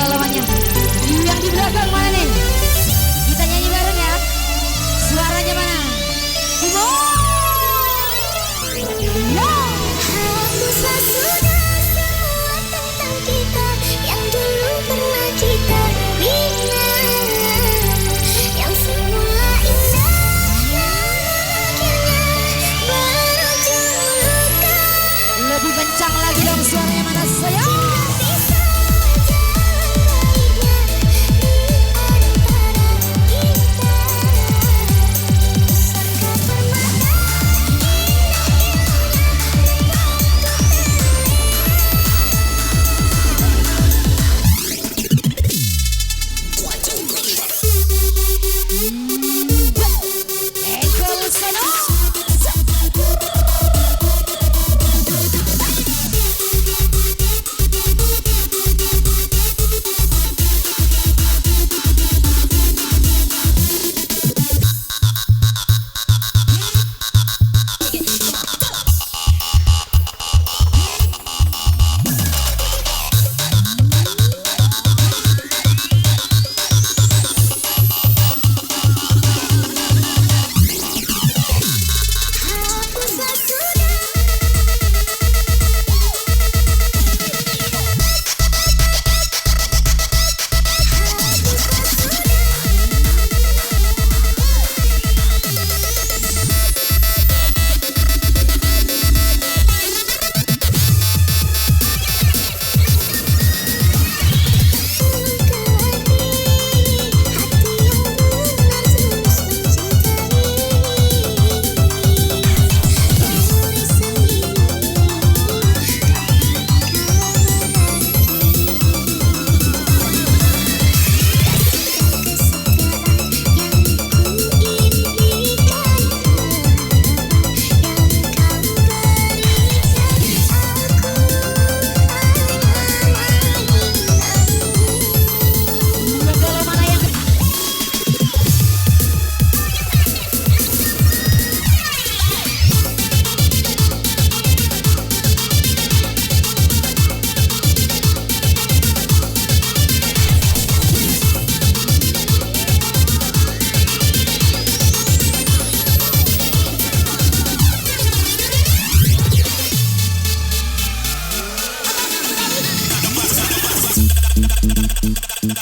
lamanya. Yang di belakang mana nih? Kita nyanyi bareng ya. Suaranya mana? Timur. Ya. Hapuslah sudah semua tentang kita yang dulu pernah kita bina, yang semula indah yang akhirnya berujung luka. Lebih kencang lagi dong suaranya mana sayang?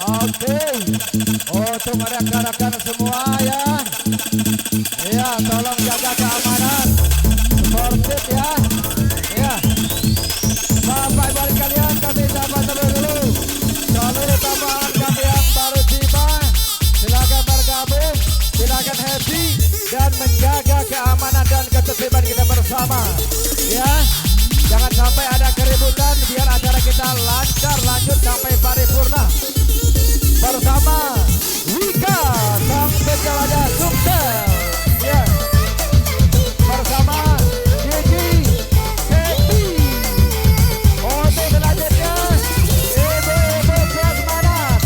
Oke, untuk rekan-rekan semua ya, ya tolong jaga keamanan, sportif ya, ya. Bapak ibu kalian kami sapa terlebih dulu. Seluruh tambahan kami yang baru tiba, silakan bergabung, silakan happy dan menjaga keamanan dan ketertiban kita bersama, ya. Jangan sampai ada keributan, biar acara kita lancar lanjut sampai paripurna. Bersama Wika Sang Penjelajah Sukses, ya. Bersama Gigi Happy. Untuk selanjutnya ibu-ibu prasmanan,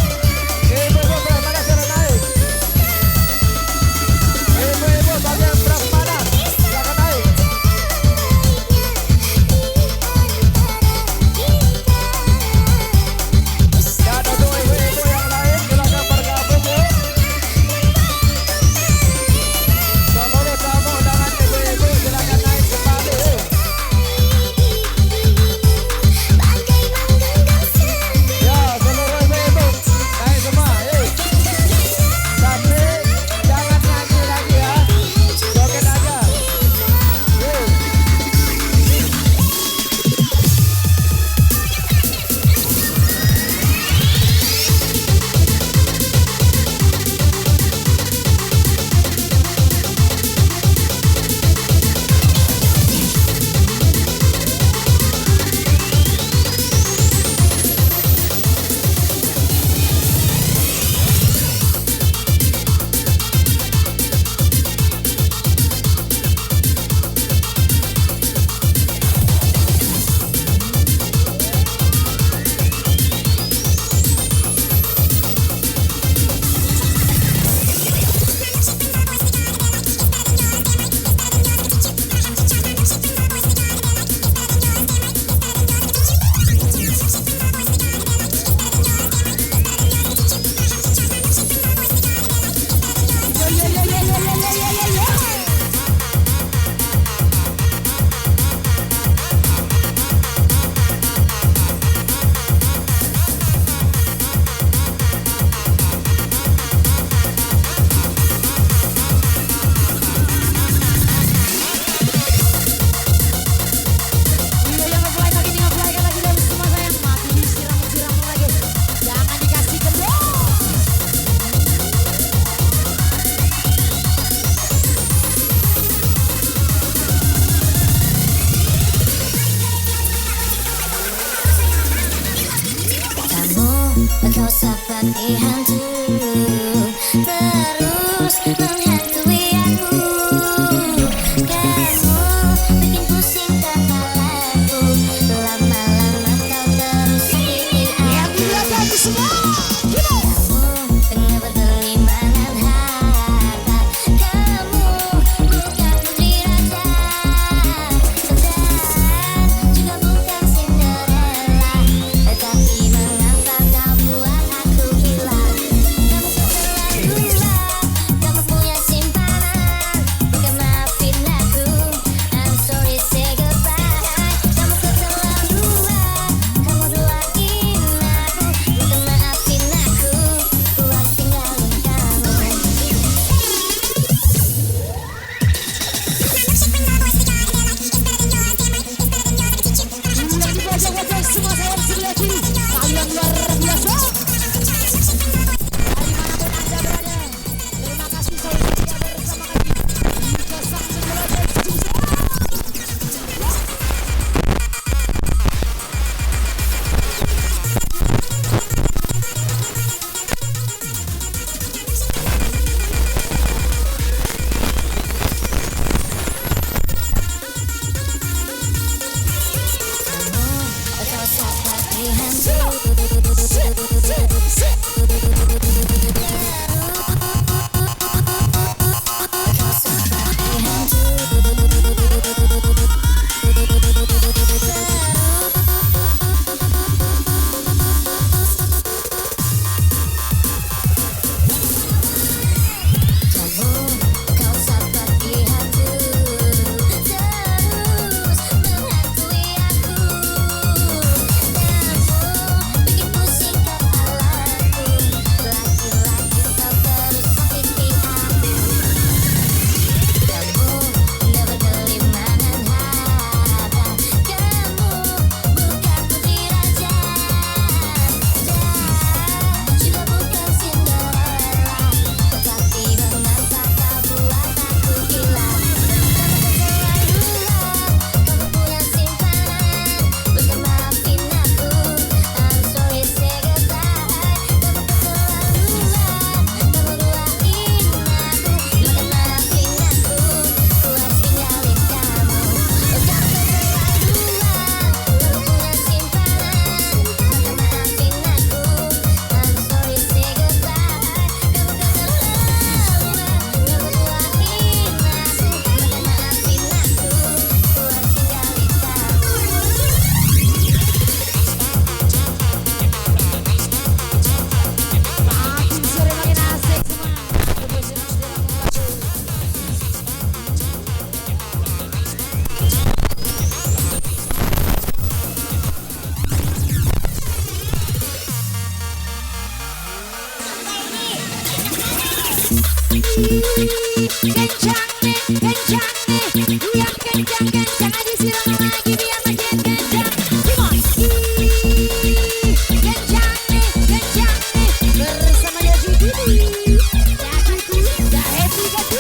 ibu-ibu prasmanan sudah naik. Ibu-ibu bagian prasmanan silakan naik. Kau seperti hantu terus menghantui aku. Kamu bikin pusing kepalaku. Lama-lama kau terus sakiti Yang aku. di belakang semua. Kamu tengah berkelimpahan harta. Kamu bukan putri raja. Sedang juga bukan Cinderella. Tetapi mengapa kau buat aku gila? Kamu keterlaluan. Kamu punya simpanan. Bukan maafin aku. I'm sorry, say goodbye. Kamu keterlaluan. Kamu duain aku. Bukan maafin aku. Ku harus tinggalin kamu. Yang di wajah-wajah semua saya sebelah kiri. Kalian luar biasa. Dari manapun anda berada, terima kasih selalu setia bersama kami di Kosong Menjelajah Juice. Kau seperti hantu Kau seperti hantu Kau seperti hantu terus menghantui aku. Kamu bikin pusing kepalaku. Laki-laki kau terus sakiti aku. Kamu nggak berkelimpahan harta. Kamu bukan putri raja. Dan juga bukan Cinderella. Tetapi mengapa kau buat aku gila? Kamu keterlaluan. Kamu punya simpanan. Bukan maafin aku. I'm sorry, say goodbye. Kamu keterlaluan. Kamu duain aku. Bukan maafin aku. Ku harus tinggalin kamu. Kamu keterlaluan. Kamu punya simpanan. Bukan maafin aku. I'm sorry, say goodbye. Kamu keterlaluan. Kamu duain aku. Bukan maafin aku. Ku harus tinggalin kamu. Makin sore makin asik semua. Tunggu senang sedang membaca. Kencang nih, yang kencang disiram lagi biar makin kencang. Come on. Kencang nih, bersama dia Judidi. Dah happy gati.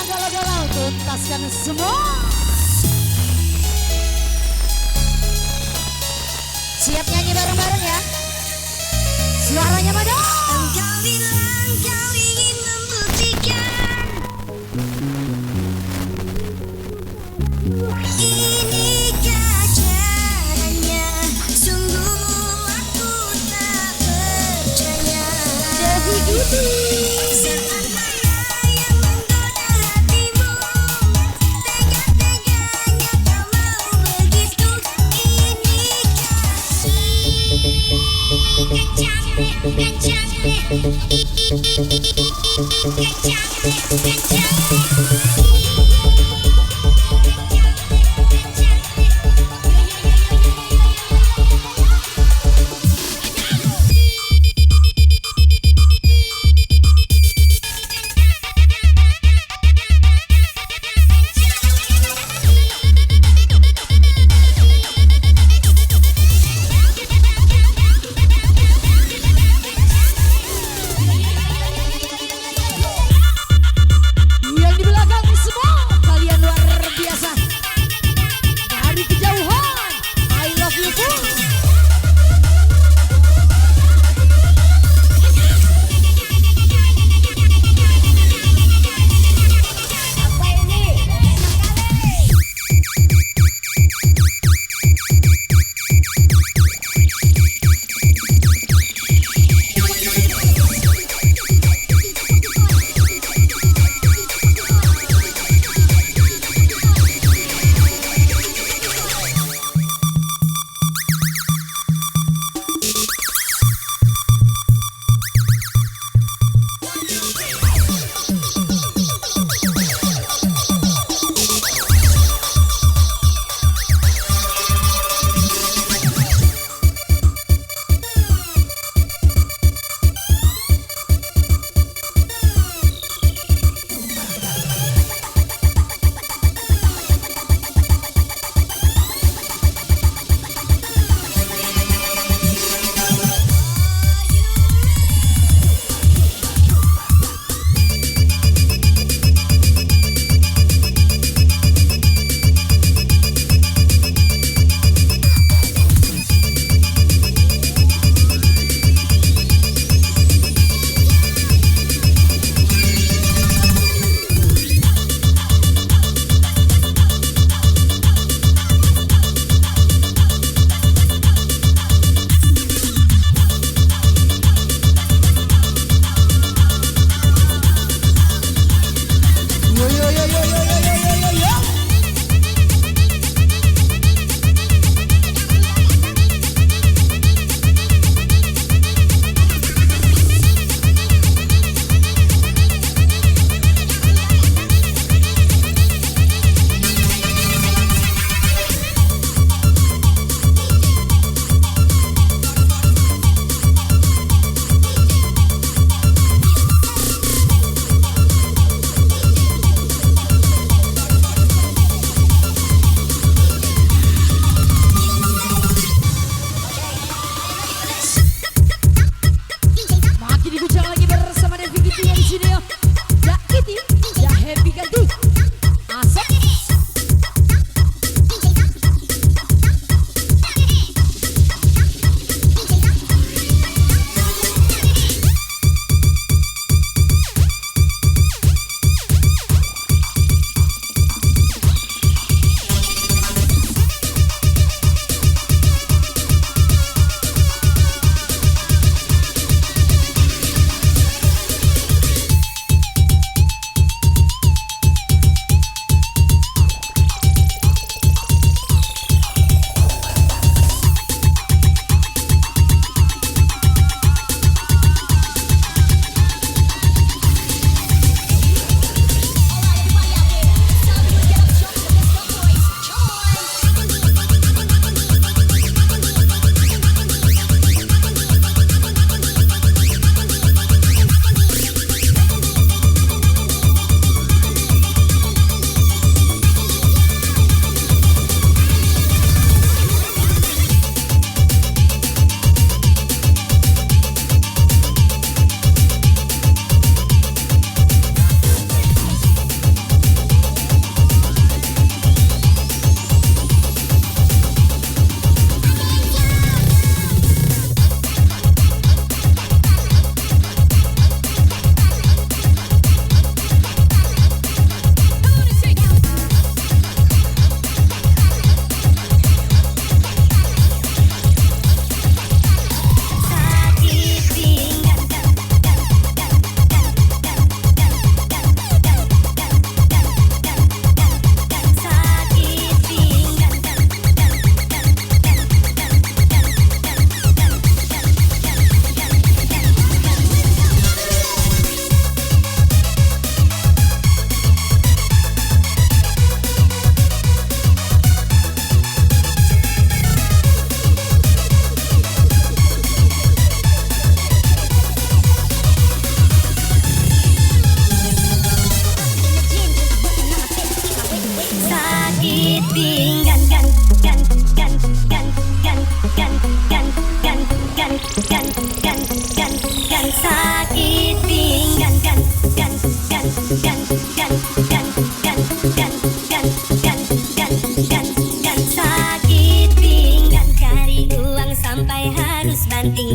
galau-galau tuntaskan semua. Siap nyanyi bareng-bareng ya. Suaranya mana? Engkau bilang kau ingin membuktikan inikah caranya. Sungguh aku tak percaya. Seandainya yang menggoda hatimu, tega-teganya kau mau begitu. Inikah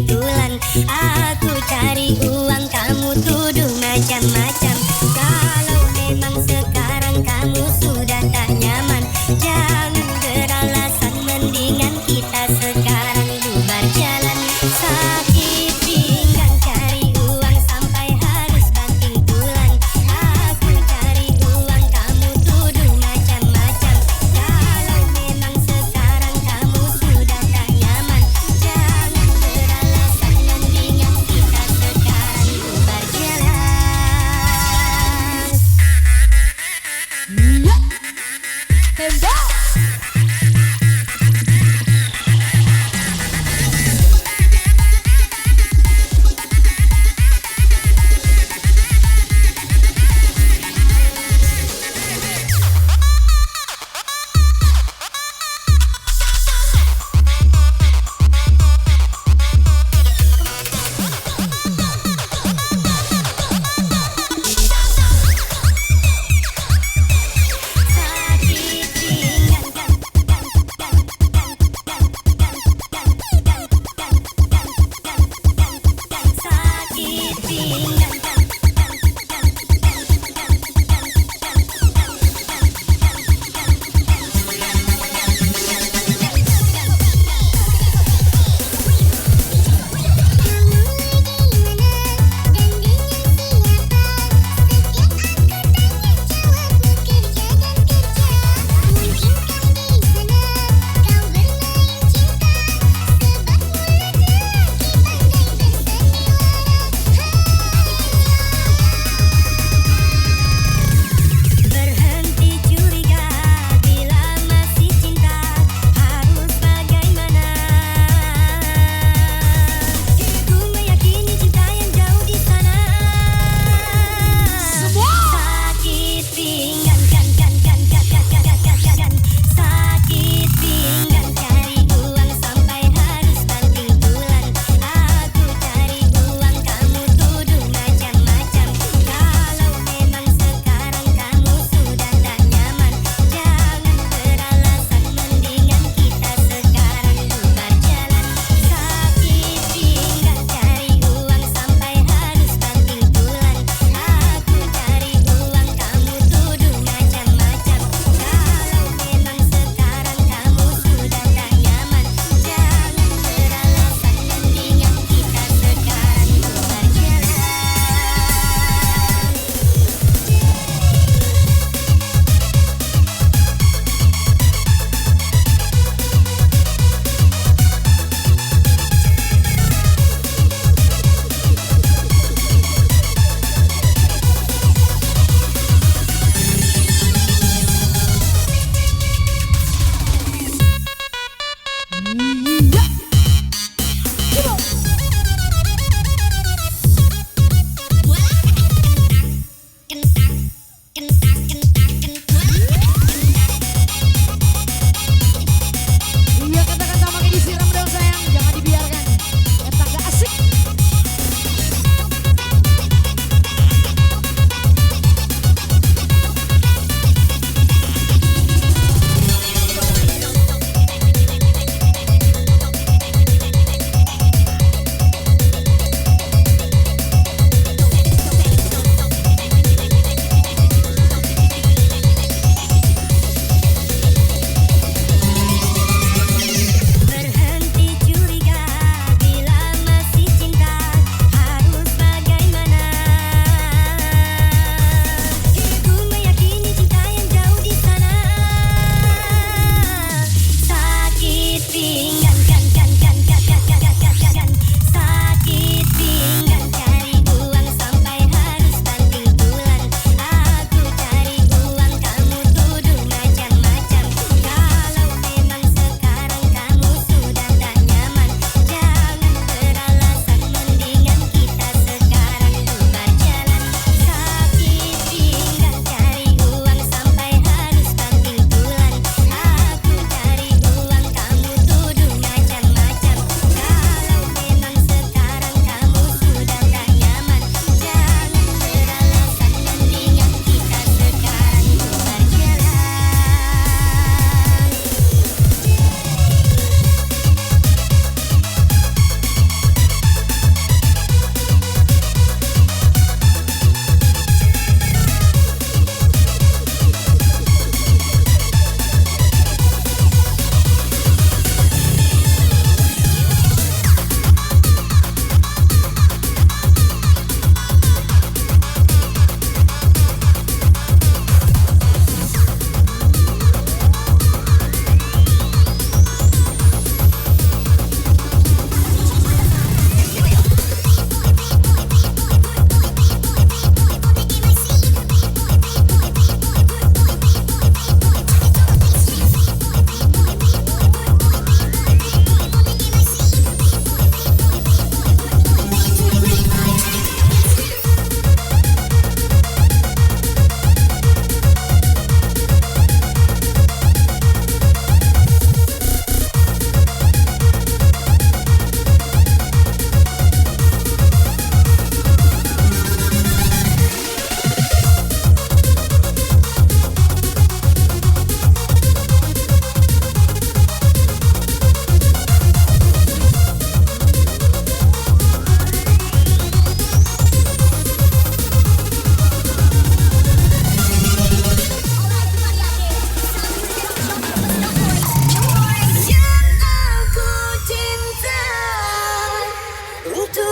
tulan. Aku cari uang, kamu tuduh macam-macam. Kalau memang sekarang kamu sudah tak nyaman, jangan beralasan, mendingan kita sekarang bubar jalan. Sakit pinggang cari uang sampai harus banting tulang. Aku cari uang, kamu tuduh macam-macam. Kalau memang sekarang kamu sudah tak nyaman, jangan beralasan, mendingan kita sekarang bubar jalan. Iya.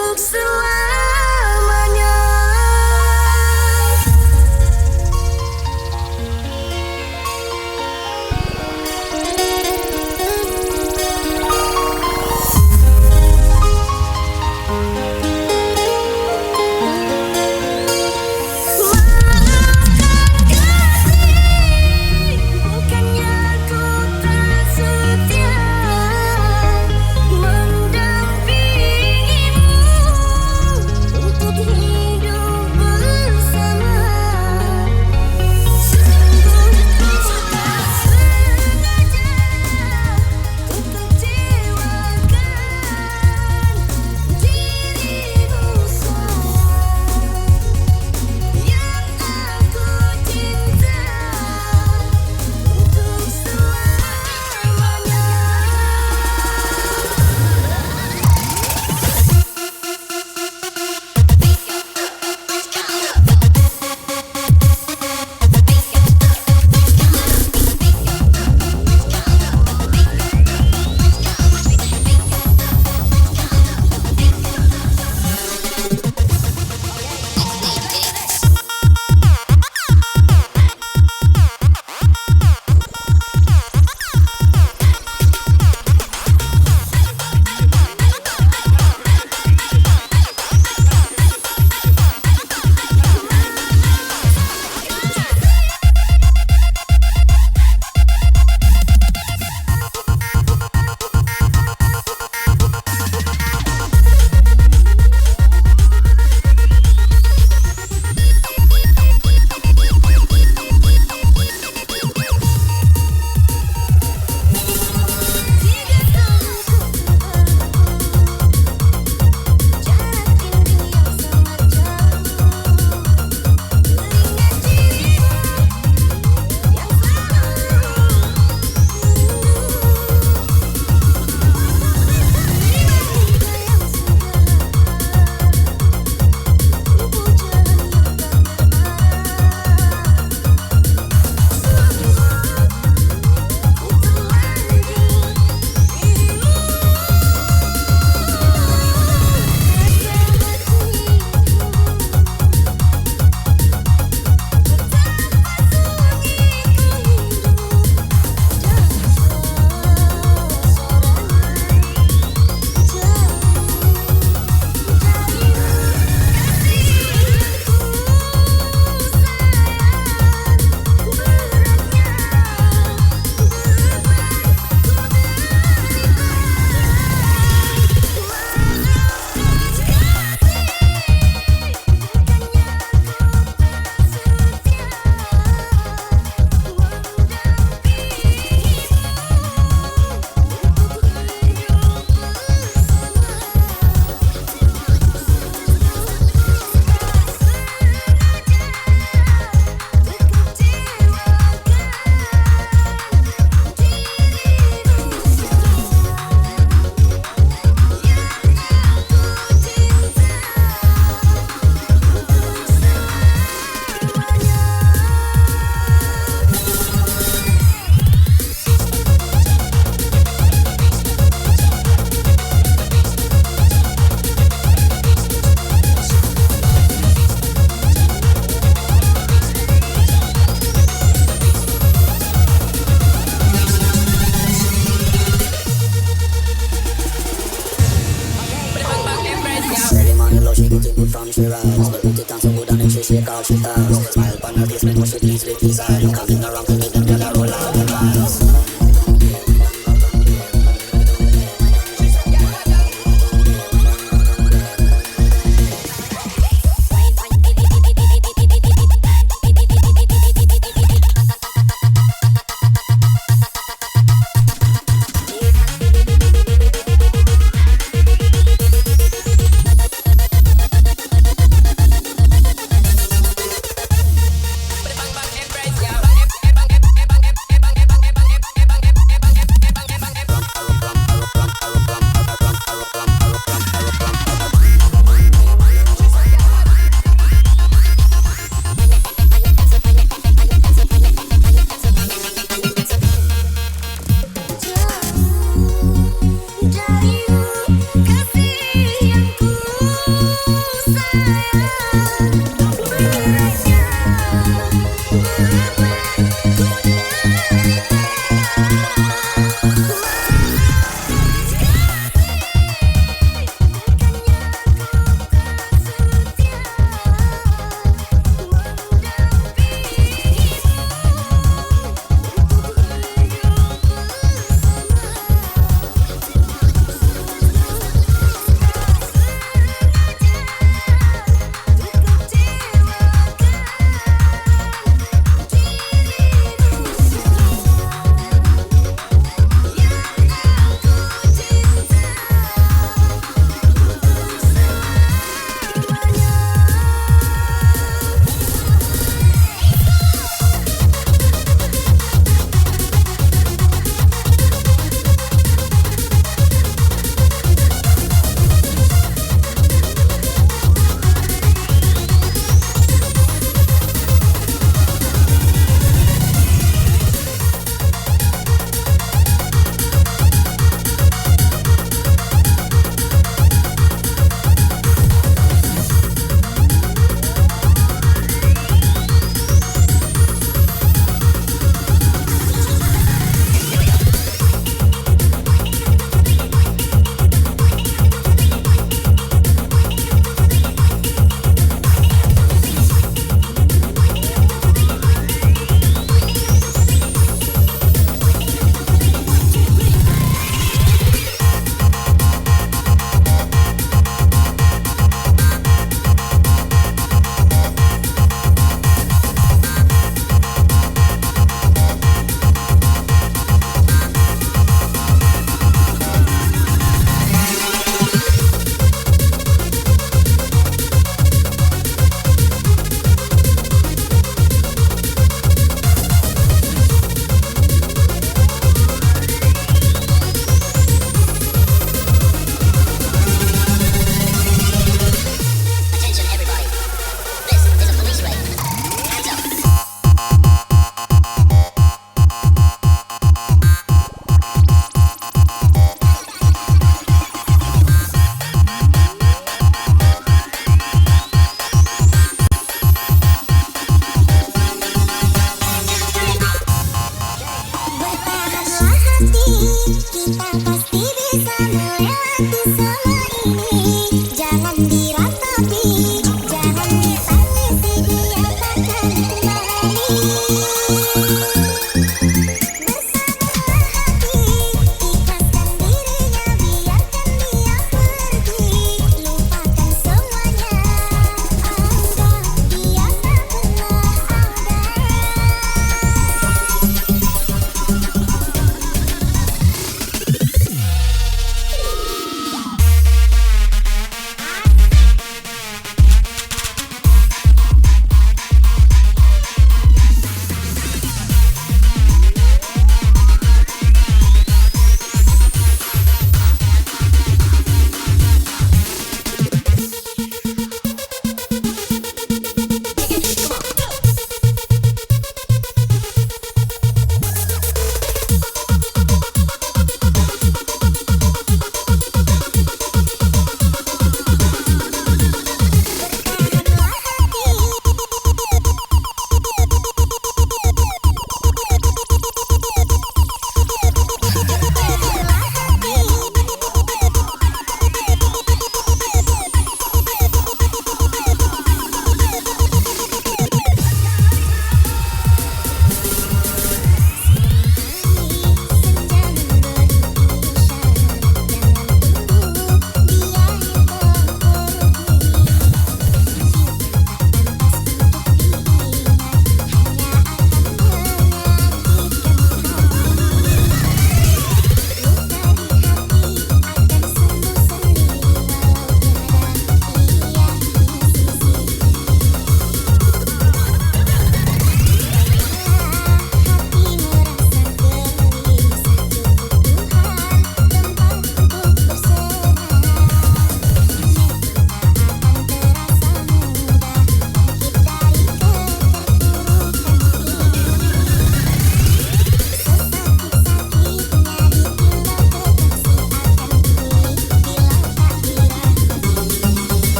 untuk selamanya. Bukannya ku tak setia mendampingimu untuk hidup bersama. Sungguh ku tak sengaja ku kecewakan dirimu sayang, yang aku cinta untuk selamanya. From she rise, but put it on so good and then she shake all she ties. Smile upon her face, make her she please with his eye. Coming around to make them girl a roll out their eyes. Bang bang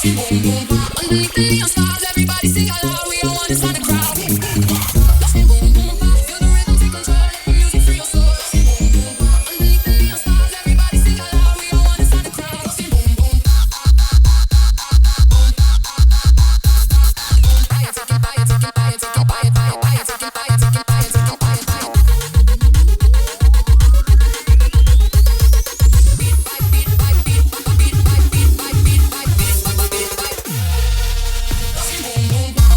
Underneath the neon stars, everybody sing aloud. We all wanna start the crowd. Lost in boom boom bap, feel the rhythm take control. Let the music free your soul. Underneath the neon stars, everybody sing aloud. We all wanna start the crowd. Lost in boom boom bap. Buy a ticket, buy a ticket, buy a ticket, buy it, buy it, buy a ticket, buy a ticket, buy a ticket, buy it, buy it. Beat by beat by beat by beat by beat by beat by beat by beat by. Lost in boom boom bap.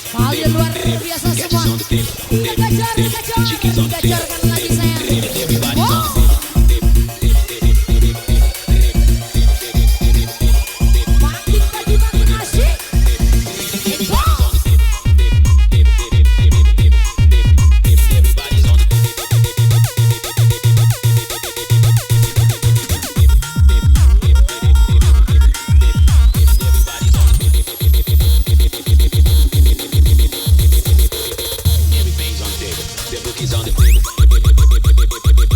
Kalian luar biasa semua. Dikejar lagi saya. Wow. Makin asik. Wow. Everything's on the table. The bookie's on the table.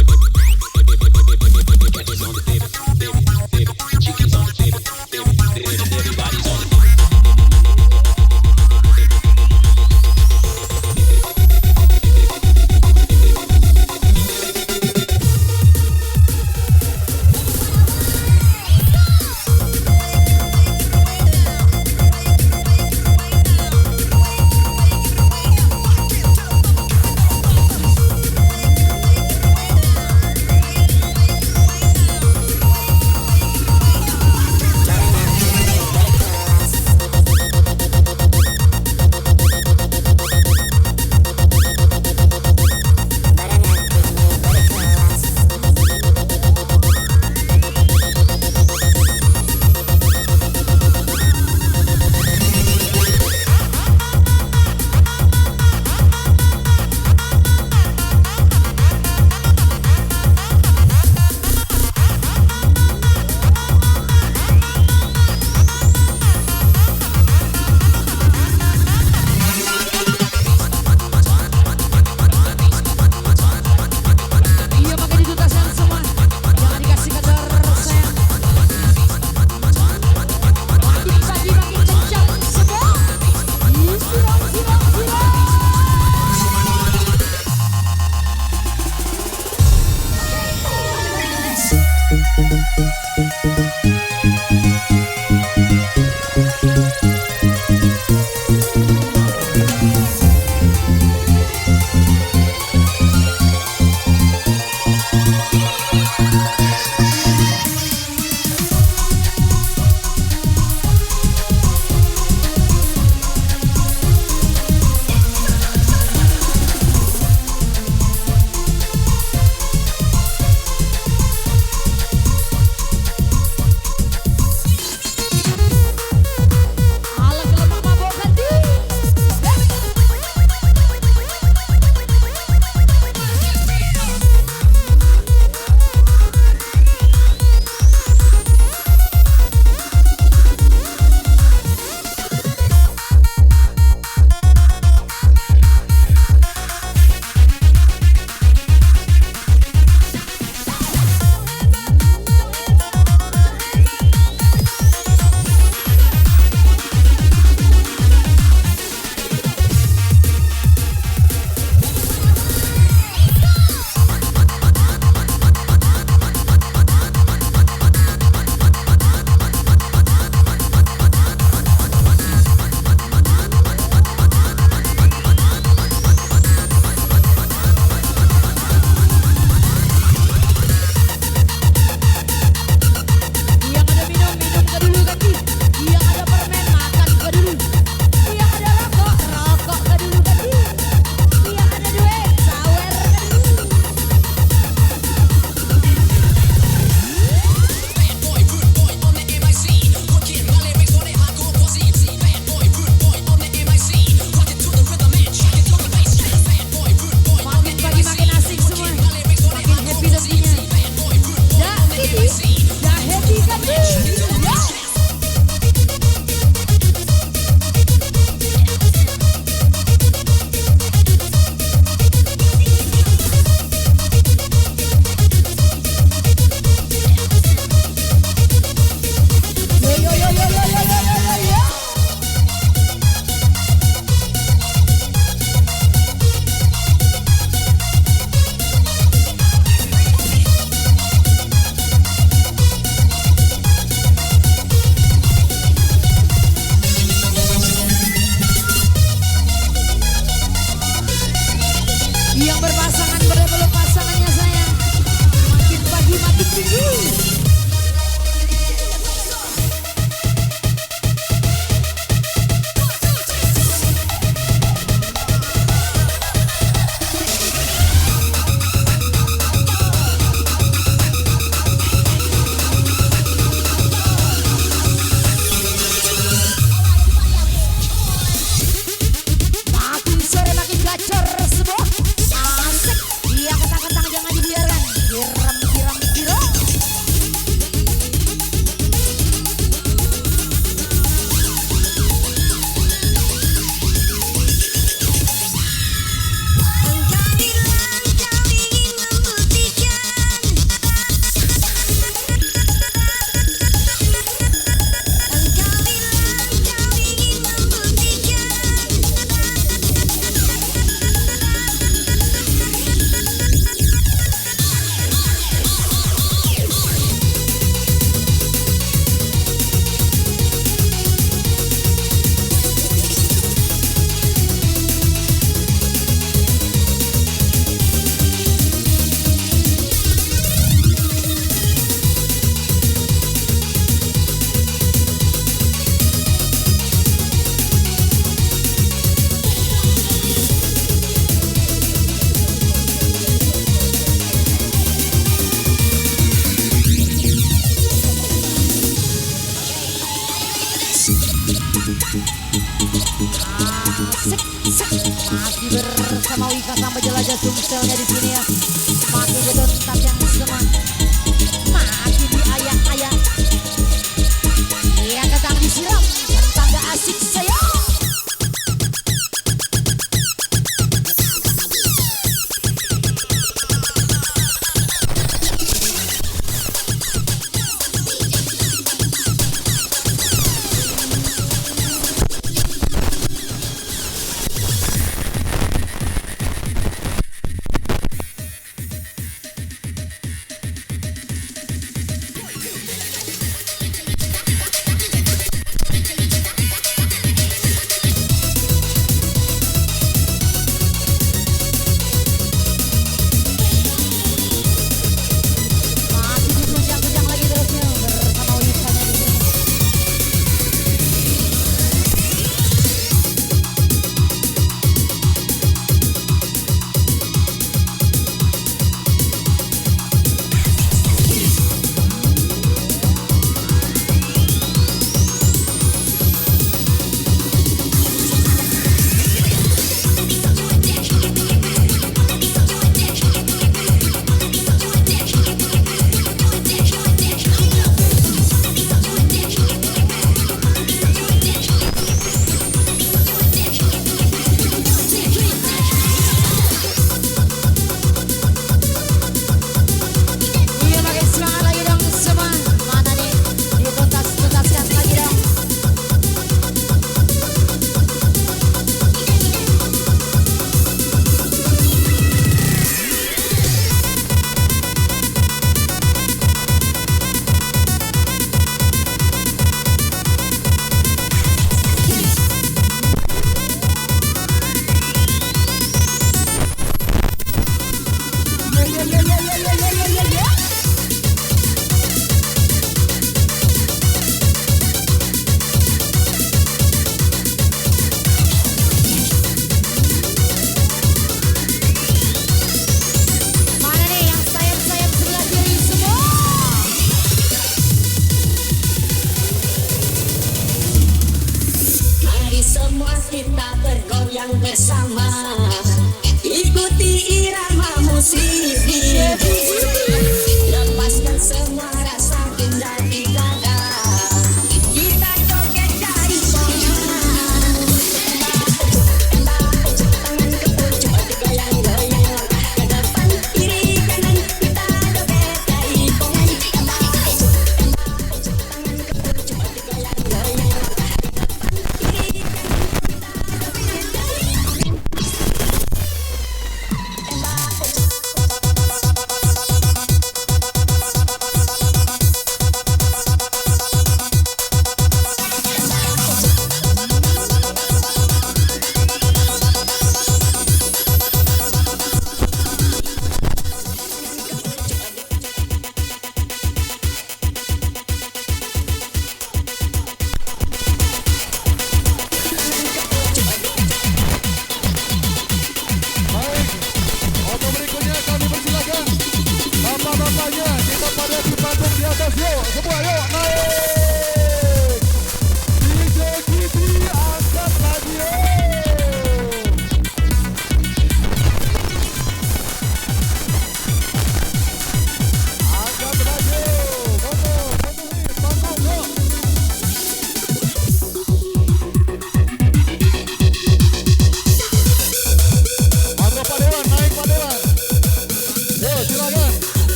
Makin sore makin gacor semua. Asik. Iya kentang-kentang jangan dibiarkan. Siram. Engkau bilang kau ingin membuktikan. Engkau bilang kau ingin membuktikan. Masih bersama Wika sama jelajah Sumselnya di sini ya. Makin betuntas yang semua. Makin diayak-ayak. Iya kentang disiram. Kentang gak asik saya. Masih ditunjang-tunjang lagi terusnya bersama Wikanya di sini. Iya makin semangat lagi dong semua. Mana nih? Dituntas-tuntaskan lagi dong. Ya. Mana nih yang sayap-sayap sebelah kiri semua? Mari semua kita bergoyang bersama, ikuti irama musik ini. Lepaskan semua rasa gundah di dada, kita joget dari bawah. Tangan ke pucuk digoyang-goyang, ke depan kiri kanan kita joget dari bawah. Tangan ke pucuk digoyang-goyang.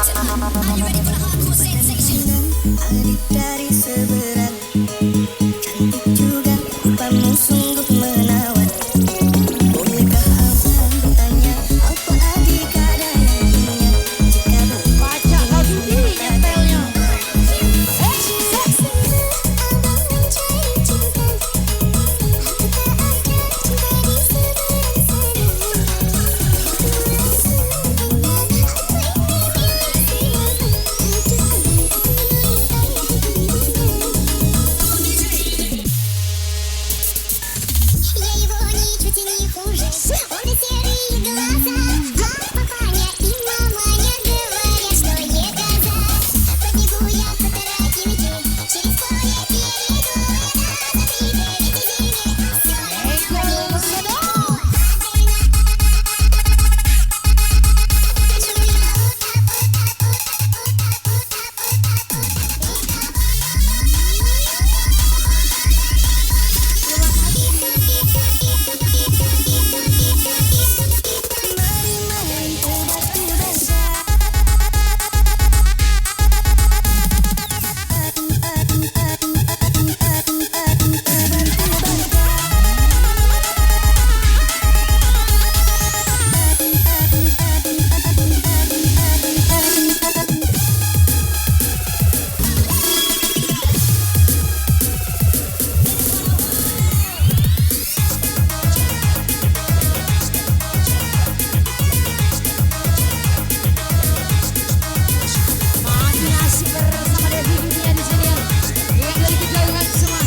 Adik dari seberang, cantik juga rupamu sungguh menawan. Bolehkah abang bertanya, apa adik ada yang punya? Jika Baca lagi nih nyetelnya. Makin asik bersama dia hidupnya di sini ya. Yang dari kejauhan semua.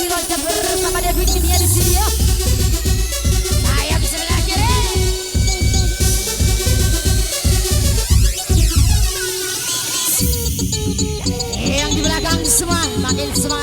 lagi gocap bersama David Media di sini ya. Saya bisa sebelah kiri. Yang di belakang semua makin semangat.